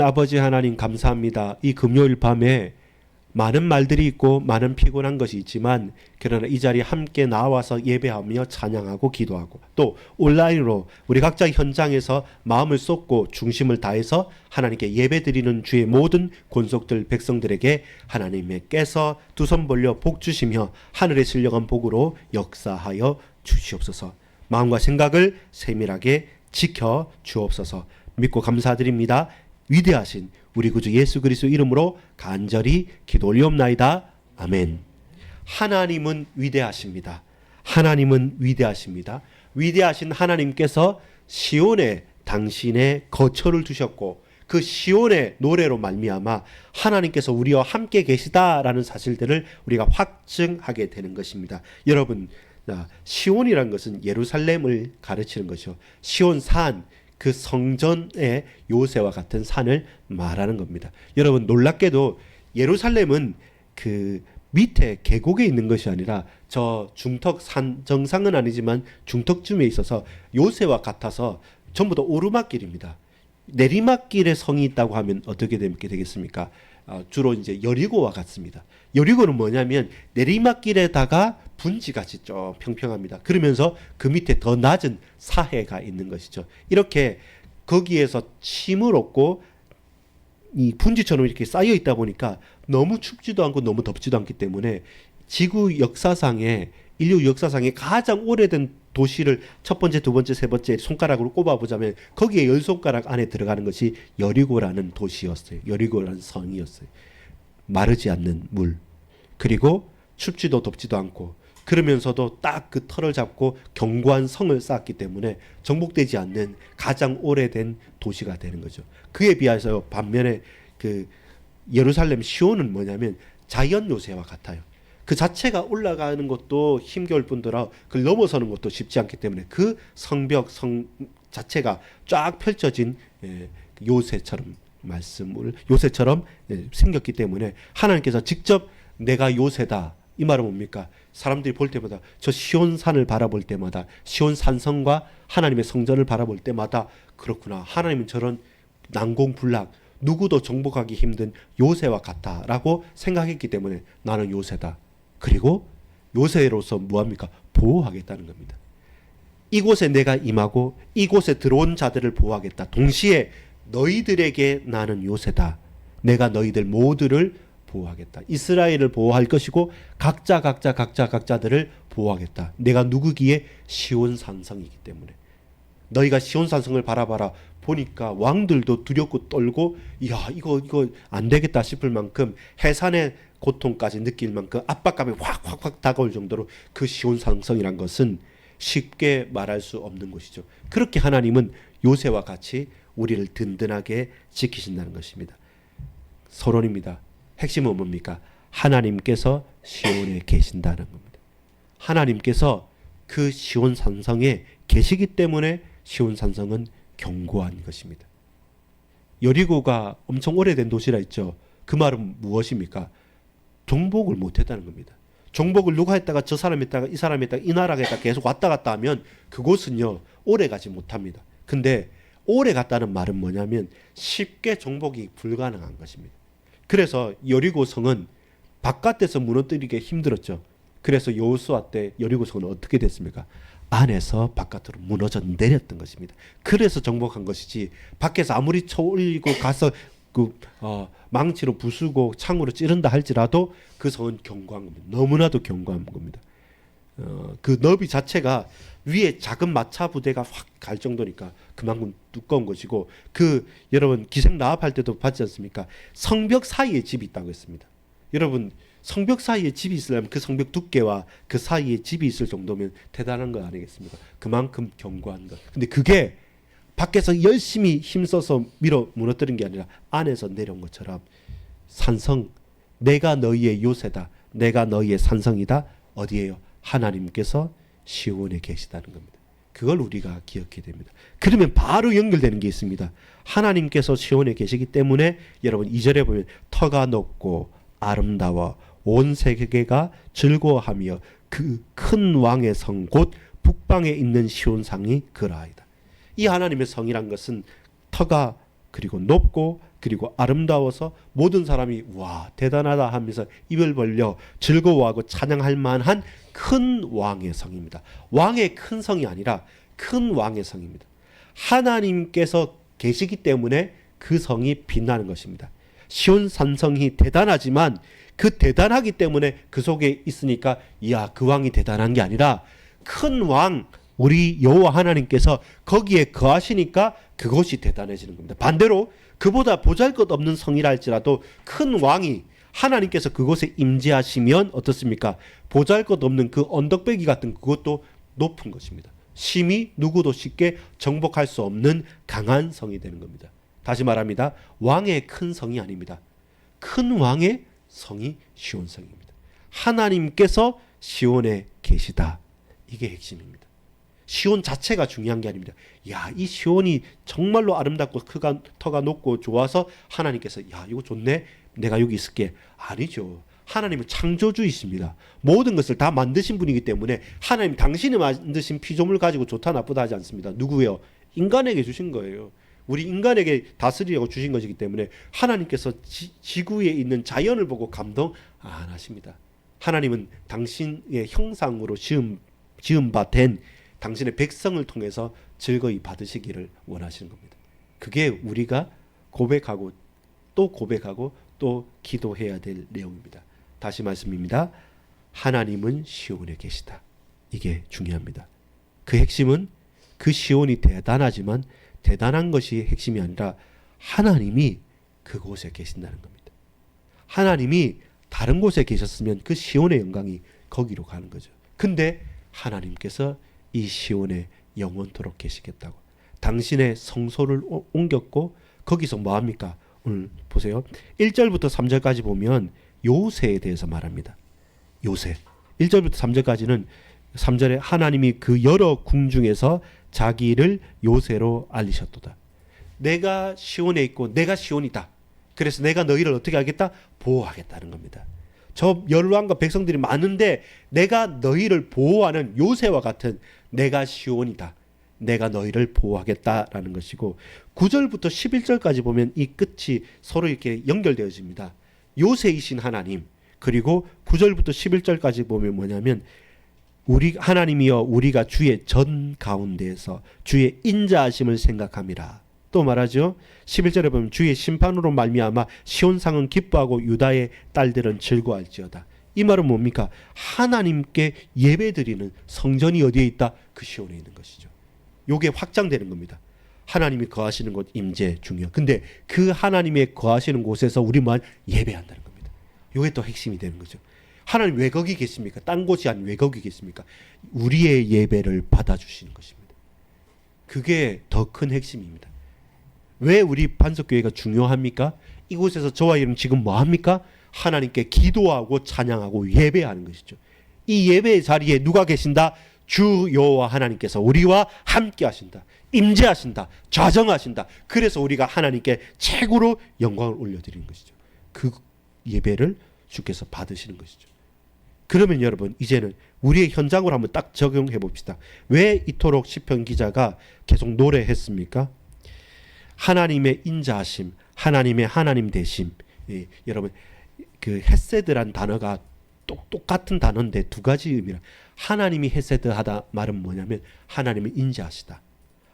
아버지 하나님 감사합니다. 이 금요일 밤에 많은 말들이 있고 많은 피곤한 것이 있지만 그러나 이 자리에 함께 나와서 예배하며 찬양하고 기도하고 또 온라인으로 우리 각자 현장에서 마음을 쏟고 중심을 다해서 하나님께 예배드리는 주의 모든 권속들 백성들에게 하나님께서 두 손 벌려 복 주시며 하늘에 실려간 복으로 역사하여 주시옵소서. 마음과 생각을 세밀하게 지켜 주옵소서. 믿고 감사드립니다. 위대하신 우리 구주 예수 그리스도 이름으로 간절히 기도 올리옵나이다. 아멘. 하나님은 위대하십니다. 하나님은 위대하십니다. 위대하신 하나님께서 시온에 당신의 거처를 두셨고 그 시온의 노래로 말미암아 하나님께서 우리와 함께 계시다라는 사실들을 우리가 확증하게 되는 것입니다. 여러분, 시온이란 것은 예루살렘을 가르치는 것이죠. 시온산, 그 성전의 요새와 같은 산을 말하는 겁니다. 여러분, 놀랍게도 예루살렘은 그 밑에 계곡에 있는 것이 아니라 저 중턱 산 정상은 아니지만 중턱쯤에 있어서 요새와 같아서 전부 다 오르막길입니다. 내리막길에 성이 있다고 하면 어떻게 되겠습니까? 주로 이제 여리고와 같습니다. 여리고는 뭐냐면 내리막길에다가 분지같이 좀 평평합니다. 그러면서 그 밑에 더 낮은 사해가 있는 것이죠. 이렇게 거기에서 침을 얻고 이 분지처럼 이렇게 쌓여 있다 보니까 너무 춥지도 않고 너무 덥지도 않기 때문에 지구 역사상에 인류 역사상에 가장 오래된 도시를 첫 번째, 두 번째, 세 번째 손가락으로 꼽아보자면 거기에 열 손가락 안에 들어가는 것이 여리고라는 도시였어요. 여리고라는 성이었어요. 마르지 않는 물, 그리고 춥지도 덥지도 않고 그러면서도 딱 그 털을 잡고 견고한 성을 쌓았기 때문에 정복되지 않는 가장 오래된 도시가 되는 거죠. 그에 비해서 반면에 그 예루살렘 시온은 뭐냐면 자연 요새와 같아요. 그 자체가 올라가는 것도 힘겨울 뿐더러 그걸 넘어서는 것도 쉽지 않기 때문에 그 성벽 성 자체가 쫙 펼쳐진 요새처럼 생겼기 때문에 하나님께서 직접 내가 요새다, 이 말은 뭡니까? 사람들이 볼 때마다 저 시온산을 바라볼 때마다 시온 산성과 하나님의 성전을 바라볼 때마다 그렇구나, 하나님은 저런 난공불락 누구도 정복하기 힘든 요새와 같다라고 생각했기 때문에 나는 요새다. 그리고 요새로서 뭐합니까? 보호하겠다는 겁니다. 이곳에 내가 임하고 이곳에 들어온 자들을 보호하겠다. 동시에 너희들에게 나는 요새다. 내가 너희들 모두를 보호하겠다. 이스라엘을 보호할 것이고 각자들을 보호하겠다. 내가 누구기에? 시온산성이기 때문에. 너희가 시온산성을 바라봐라. 보니까 왕들도 두렵고 떨고 이야 이거 안 되겠다 싶을 만큼 해산의 고통까지 느낄 만큼 압박감이 확 다가올 정도로 그 시온산성이란 것은 쉽게 말할 수 없는 것이죠. 그렇게 하나님은 요새와 같이 우리를 든든하게 지키신다는 것입니다. 서론입니다. 핵심은 뭡니까? 하나님께서 시온에 계신다는 겁니다. 하나님께서 그 시온산성에 계시기 때문에 시온산성은 견고한 것입니다. 여리고가 엄청 오래된 도시라 했죠. 그 말은 무엇입니까? 정복을 못했다는 겁니다. 정복을 누가 했다가 저 사람이 했다가 이 사람이 했다가 이 나라가 했다가 계속 왔다 갔다 하면 그곳은요 오래 가지 못합니다. 근데 오래 갔다는 말은 뭐냐면 쉽게 정복이 불가능한 것입니다. 그래서 여리고 성은 바깥에서 무너뜨리기 힘들었죠. 그래서 여호수아 때 여리고 성은 어떻게 됐습니까? 안에서 바깥으로 무너져 내렸던 것입니다. 그래서 정복한 것이지 밖에서 아무리 쳐 올리고 가서 망치로 부수고 창으로 찌른다 할지라도 그 성은 견고한 겁니다. 너무나도 견고한 겁니다. 그 너비 자체가 위에 작은 마차 부대가 확 갈 정도니까 그만큼 두꺼운 것이고 여러분 기생 나합할 때도 봤지 않습니까? 성벽 사이에 집이 있다고 했습니다. 여러분 성벽 사이에 집이 있으려면 그 성벽 두께와 그 사이에 집이 있을 정도면 대단한 거 아니겠습니까? 그만큼 견고한 것. 근데 그게 밖에서 열심히 힘써서 무너뜨린 게 아니라 안에서 내려온 것처럼 산성, 내가 너희의 요새다. 내가 너희의 산성이다. 어디에요? 하나님께서 시온에 계시다는 겁니다. 그걸 우리가 기억해야 됩니다. 그러면 바로 연결되는 게 있습니다. 하나님께서 시온에 계시기 때문에 여러분 2절에 보면 터가 높고 아름다워 온 세계가 즐거워하며 그 큰 왕의 성 곧 북방에 있는 시온상이 그라이다. 이 하나님의 성이란 것은 터가 그리고 높고 그리고 아름다워서 모든 사람이 와 대단하다 하면서 입을 벌려 즐거워하고 찬양할 만한 큰 왕의 성입니다. 왕의 큰 성이 아니라 큰 왕의 성입니다. 하나님께서 계시기 때문에 그 성이 빛나는 것입니다. 시온 산성이 대단하지만 그 대단하기 때문에 그 속에 있으니까 이야 그 왕이 대단한 게 아니라 큰 왕 우리 여호와 하나님께서 거기에 거하시니까 그것이 대단해지는 겁니다. 반대로 그보다 보잘것없는 성이라 할지라도 큰 왕이 하나님께서 그곳에 임재하시면 어떻습니까? 보잘것없는 그 언덕배기 같은 그것도 높은 것입니다. 심히 누구도 쉽게 정복할 수 없는 강한 성이 되는 겁니다. 다시 말합니다. 왕의 큰 성이 아닙니다. 큰 왕의 성이 시온 성입니다. 하나님께서 시온에 계시다. 이게 핵심입니다. 시온 자체가 중요한 게 아닙니다. 야, 이 시온이 정말로 아름답고 터가 높고 좋아서 하나님께서 야, 이거 좋네. 내가 여기 있을게. 아니죠. 하나님은 창조주이십니다. 모든 것을 다 만드신 분이기 때문에 하나님 당신이 만드신 피조물 가지고 좋다 나쁘다 하지 않습니다. 누구예요? 인간에게 주신 거예요. 우리 인간에게 다스리려고 주신 것이기 때문에 하나님께서 지구에 있는 자연을 보고 감동 안 하십니다. 하나님은 당신의 형상으로 지은 바 된 당신의 백성을 통해서 즐거이 받으시기를 원하시는 겁니다. 그게 우리가 고백하고 또 기도해야 될 내용입니다. 다시 말씀입니다. 하나님은 시온에 계시다. 이게 중요합니다. 그 핵심은 그 시온이 대단하지만 대단한 것이 핵심이 아니라 하나님이 그곳에 계신다는 겁니다. 하나님이 다른 곳에 계셨으면 그 시온의 영광이 거기로 가는 거죠. 근데 하나님께서 이 시온에 영원토록 계시겠다고 당신의 성소를 옮겼고 거기서 뭐합니까? 오늘 보세요. 1절부터 3절까지 보면 요새에 대해서 말합니다. 요새 1절부터 3절까지는 3절에 하나님이 그 여러 궁 중에서 자기를 요새로 알리셨도다. 내가 시온에 있고 내가 시온이다. 그래서 내가 너희를 어떻게 하겠다? 보호하겠다는 겁니다. 저 열왕과 백성들이 많은데 내가 너희를 보호하는 요새와 같은 내가 시온이다. 내가 너희를 보호하겠다라는 것이고 9절부터 11절까지 보면 이 끝이 서로 이렇게 연결되어집니다. 요새이신 하나님 그리고 9절부터 11절까지 보면 뭐냐면 우리 하나님이여 우리가 주의 전 가운데에서 주의 인자하심을 생각함이라. 또 말하죠. 11절에 보면 주의 심판으로 말미암아 시온상은 기뻐하고 유다의 딸들은 즐거워할지어다. 이 말은 뭡니까? 하나님께 예배드리는 성전이 어디에 있다? 그 시온에 있는 것이죠. 요게 확장되는 겁니다. 하나님이 거하시는 곳 임재 중요. 근데 그 하나님의 거하시는 곳에서 우리만 예배한다는 겁니다. 요게 또 핵심이 되는 거죠. 하나님 왜 거기 계십니까? 딴 곳이 아닌 왜 거기 계십니까? 우리의 예배를 받아주시는 것입니다. 그게 더 큰 핵심입니다. 왜 우리 반석교회가 중요합니까? 이곳에서 저와 여러분 지금 뭐합니까? 하나님께 기도하고 찬양하고 예배하는 것이죠. 이 예배의 자리에 누가 계신다? 주 여호와 하나님께서 우리와 함께 하신다. 임재하신다. 좌정하신다. 그래서 우리가 하나님께 최고로 영광을 올려드리는 것이죠. 그 예배를 주께서 받으시는 것이죠. 그러면 여러분 이제는 우리의 현장으로 한번 딱 적용해 봅시다. 왜 이토록 시편 기자가 계속 노래했습니까? 하나님의 인자하심, 하나님의 하나님 되심. 예, 여러분 그 헤세드란 단어가 똑같은 단어인데 두 가지 의미라. 하나님이 헤세드하다 말은 뭐냐면 하나님은 인자하시다.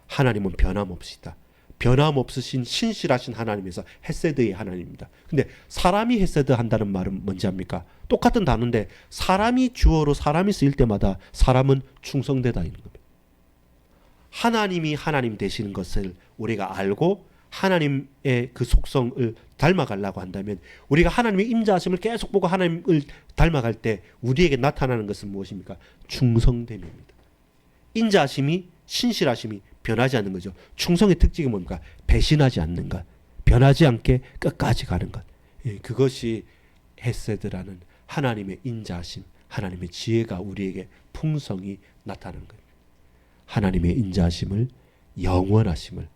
하나님은 변함없으시다. 변함없으신 신실하신 하나님에서 헤세드의 하나님입니다. 근데 사람이 헤세드한다는 말은 뭔지 압니까? 똑같은 단어인데 사람이 주어로 사람이 쓰일 때마다 사람은 충성되다 있는 겁니다. 하나님이 하나님 되시는 것을 우리가 알고 하나님의 그 속성을 닮아가려고 한다면 우리가 하나님의 임자하심을 계속 보고 하나님을 닮아갈 때 우리에게 나타나는 것은 무엇입니까? 충성됨입니다. 인자하심이 신실하심이 변하지 않는 거죠. 충성의 특징이 뭡니까? 배신하지 않는 것, 변하지 않게 끝까지 가는 것. 예, 그것이 헤세드라는 하나님의 인자하심, 하나님의 지혜가 우리에게 풍성히 나타나는 것. 하나님의 인자하심을 영원하심을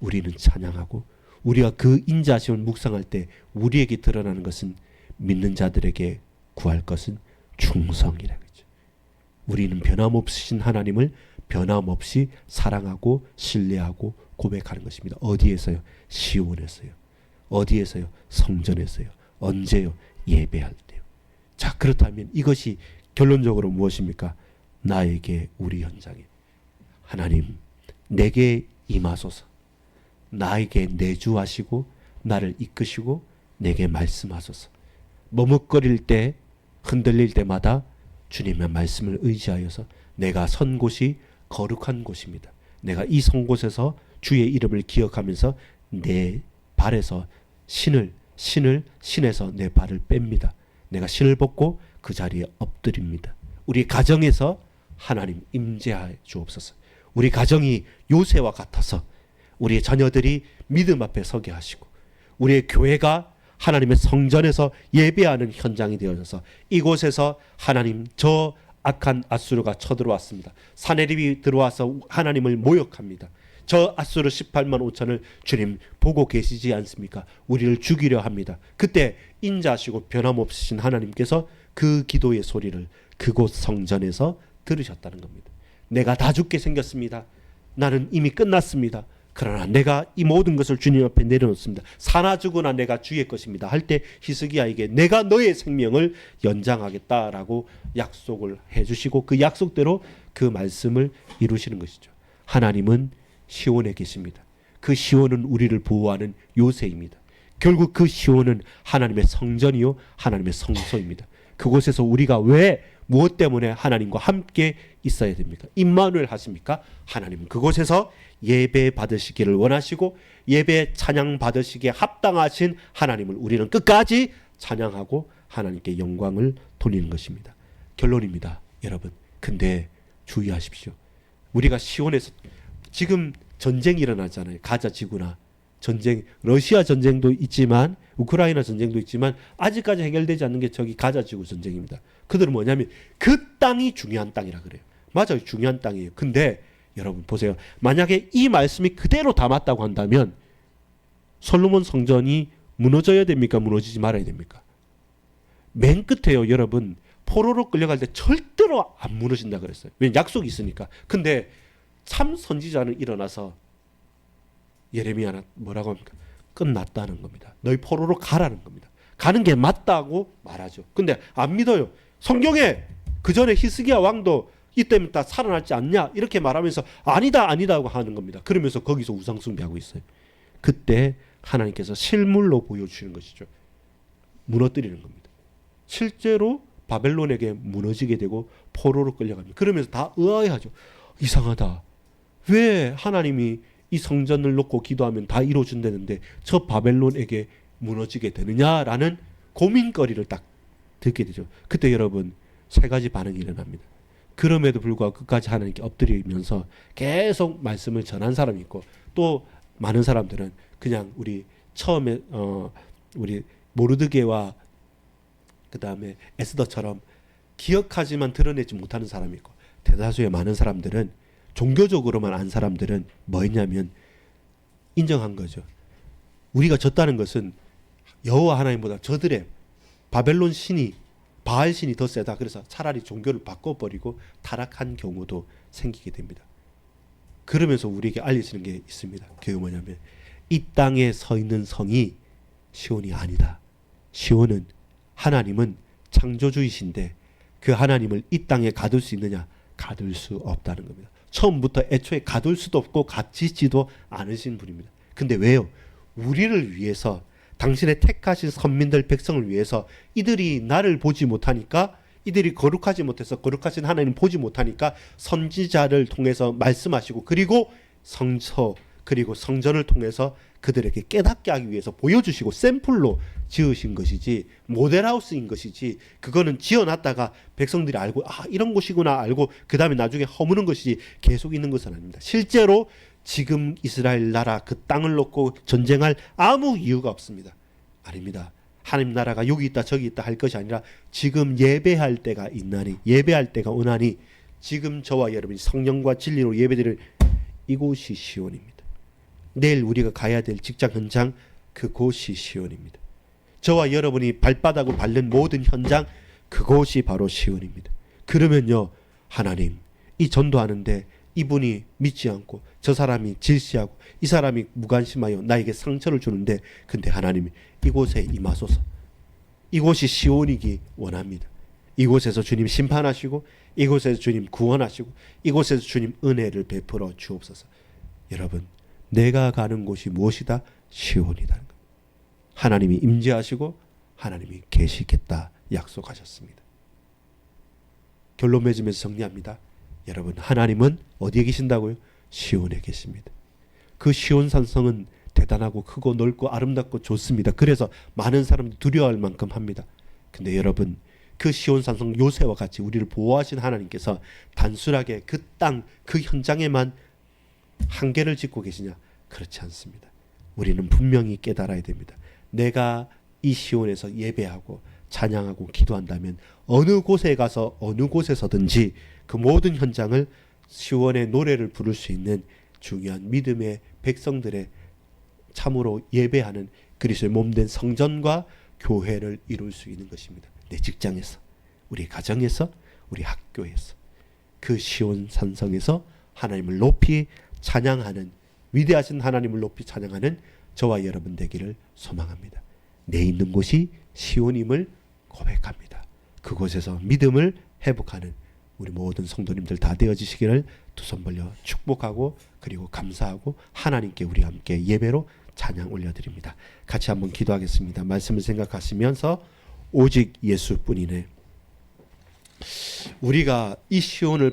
우리는 찬양하고 우리가 그 인자하심을 묵상할 때 우리에게 드러나는 것은 믿는 자들에게 구할 것은 충성이라는 거죠. 우리는 변함없으신 하나님을 변함없이 사랑하고 신뢰하고 고백하는 것입니다. 어디에서요? 시온에서요. 어디에서요? 성전에서요. 언제요? 예배할 때요. 자, 그렇다면 이것이 결론적으로 무엇입니까? 나에게, 우리 현장에 하나님 내게 임하소서. 나에게 내주하시고 나를 이끄시고 내게 말씀하소서. 머뭇거릴 때, 흔들릴 때마다 주님의 말씀을 의지하여서 내가 선 곳이 거룩한 곳입니다. 내가 이 선 곳에서 주의 이름을 기억하면서 내 발에서 신에서 내 발을 뺍니다. 내가 신을 벗고 그 자리에 엎드립니다. 우리 가정에서 하나님 임재하여 주옵소서. 우리 가정이 요새와 같아서 우리의 자녀들이 믿음 앞에 서게 하시고, 우리의 교회가 하나님의 성전에서 예배하는 현장이 되어져서 이곳에서 하나님, 저 악한 아수르가 쳐들어왔습니다. 사내립이 들어와서 하나님을 모욕합니다. 저 아수르 18만 5천을 주님 보고 계시지 않습니까? 우리를 죽이려 합니다. 그때 인자하시고 변함없으신 하나님께서 그 기도의 소리를 그곳 성전에서 들으셨다는 겁니다. 내가 다 죽게 생겼습니다. 나는 이미 끝났습니다. 그러나 내가 이 모든 것을 주님 앞에 내려놓습니다. 사나 죽으나 내가 주의 것입니다. 할 때 히스기야에게 내가 너의 생명을 연장하겠다라고 약속을 해주시고 그 약속대로 그 말씀을 이루시는 것이죠. 하나님은 시온에 계십니다. 그 시온은 우리를 보호하는 요새입니다. 결국 그 시온은 하나님의 성전이요 하나님의 성소입니다. 그곳에서 우리가 왜 무엇 때문에 하나님과 함께 있어야 됩니까? 임마누엘 하십니까? 하나님은 그곳에서 예배 받으시기를 원하시고 예배 찬양 받으시기에 합당하신 하나님을 우리는 끝까지 찬양하고 하나님께 영광을 돌리는 것입니다. 결론입니다, 여러분. 근데 주의하십시오. 우리가 시온에서 지금 전쟁이 일어나잖아요. 가자 지구나 전쟁, 러시아 전쟁도 있지만 우크라이나 전쟁도 있지만 아직까지 해결되지 않는 게 저기 가자 지구 전쟁입니다. 그들은 뭐냐면 그 땅이 중요한 땅이라 그래요. 맞아요, 중요한 땅이에요. 근데 여러분 보세요. 만약에 이 말씀이 그대로 담았다고 한다면 솔로몬 성전이 무너져야 됩니까? 무너지지 말아야 됩니까? 맨 끝에요, 여러분. 포로로 끌려갈 때 절대로 안 무너진다 그랬어요. 왜냐면 약속이 있으니까. 근데 참 선지자는 일어나서 예레미야는 뭐라고 합니까? 끝났다는 겁니다. 너희 포로로 가라는 겁니다. 가는 게 맞다고 말하죠. 근데 안 믿어요. 성경에 그 전에 히스기야 왕도 이때면 다 살아났지 않냐 이렇게 말하면서 아니다 아니다고 하는 겁니다. 그러면서 거기서 우상 숭배하고 있어요. 그때 하나님께서 실물로 보여주시는 것이죠. 무너뜨리는 겁니다. 실제로 바벨론에게 무너지게 되고 포로로 끌려갑니다. 그러면서 다 의아해하죠. 이상하다. 왜 하나님이 이 성전을 놓고 기도하면 다 이루어준다는데 저 바벨론에게 무너지게 되느냐라는 고민거리를 딱 듣게 되죠. 그때 여러분 세 가지 반응이 일어납니다. 그럼에도 불구하고 끝까지 하나님께 엎드리면서 계속 말씀을 전한 사람이 있고 또 많은 사람들은 그냥 우리 처음에 우리 모르드게와 그 다음에 에스더처럼 기억하지만 드러내지 못하는 사람이 있고 대다수의 많은 사람들은 종교적으로만 안 사람들은 뭐였냐면 인정한 거죠. 우리가 졌다는 것은 여호와 하나님보다 저들의 바벨론 신이 바알 신이 더 세다. 그래서 차라리 종교를 바꿔버리고 타락한 경우도 생기게 됩니다. 그러면서 우리에게 알려지는 게 있습니다. 그게 뭐냐면 이 땅에 서 있는 성이 시온이 아니다. 시온은 하나님은 창조주이신데 그 하나님을 이 땅에 가둘 수 있느냐? 가둘 수 없다는 겁니다. 처음부터 애초에 가둘 수도 없고 갇히지도 않으신 분입니다. 근데 왜요? 우리를 위해서 당신의 택하신 선민들 백성을 위해서 이들이 나를 보지 못하니까 이들이 거룩하지 못해서 거룩하신 하나님 보지 못하니까 선지자를 통해서 말씀하시고 그리고 성서 그리고 성전을 통해서 그들에게 깨닫게 하기 위해서 보여주시고 샘플로 지으신 것이지 모델하우스인 것이지 그거는 지어놨다가 백성들이 알고 아 이런 곳이구나 알고 그 다음에 나중에 허무는 것이지 계속 있는 것은 아닙니다. 실제로 지금 이스라엘 나라 그 땅을 놓고 전쟁할 아무 이유가 없습니다. 아닙니다. 하나님 나라가 여기 있다 저기 있다 할 것이 아니라 지금 예배할 때가 있나니 예배할 때가 오나니 지금 저와 여러분이 성령과 진리로 예배드릴 이곳이 시온입니다. 내일 우리가 가야 될 직장 현장 그곳이 시온입니다. 저와 여러분이 발바닥을 밟는 모든 현장 그곳이 바로 시온입니다. 그러면요 하나님 이 전도하는데 이분이 믿지 않고 저 사람이 질시하고 이 사람이 무관심하여 나에게 상처를 주는데 근데 하나님이 이곳에 임하소서. 이곳이 시온이기 원합니다. 이곳에서 주님 심판하시고 이곳에서 주님 구원하시고 이곳에서 주님 은혜를 베풀어 주옵소서. 여러분, 내가 가는 곳이 무엇이다? 시온이라는 겁니다. 하나님이 임재하시고 하나님이 계시겠다 약속하셨습니다. 결론 맺으면서 정리합니다. 여러분, 하나님은 어디에 계신다고요? 시온에 계십니다. 그 시온 산성은 대단하고 크고 넓고 아름답고 좋습니다. 그래서 많은 사람들이 두려워할 만큼 합니다. 근데 여러분, 그 시온 산성 요새와 같이 우리를 보호하신 하나님께서 단순하게 그 땅, 그 현장에만 한계를 짓고 계시냐? 그렇지 않습니다. 우리는 분명히 깨달아야 됩니다. 내가 이 시온에서 예배하고 찬양하고 기도한다면 어느 곳에 가서 어느 곳에서든지 그 모든 현장을 시온의 노래를 부를 수 있는 중요한 믿음의 백성들의 참으로 예배하는 그리스도의 몸된 성전과 교회를 이룰 수 있는 것입니다. 내 직장에서, 우리 가정에서, 우리 학교에서, 그 시온 산성에서 하나님을 높이 찬양하는, 위대하신 하나님을 높이 찬양하는 저와 여러분 되기를 소망합니다. 내 있는 곳이 시온임을 고백합니다. 그곳에서 믿음을 회복하는 우리 모든 성도님들 다 되어지시기를 두 손 벌려 축복하고 그리고 감사하고 하나님께 우리 함께 예배로 찬양 올려드립니다. 같이 한번 기도하겠습니다. 말씀을 생각하시면서 오직 예수뿐이네. 우리가 이 시온을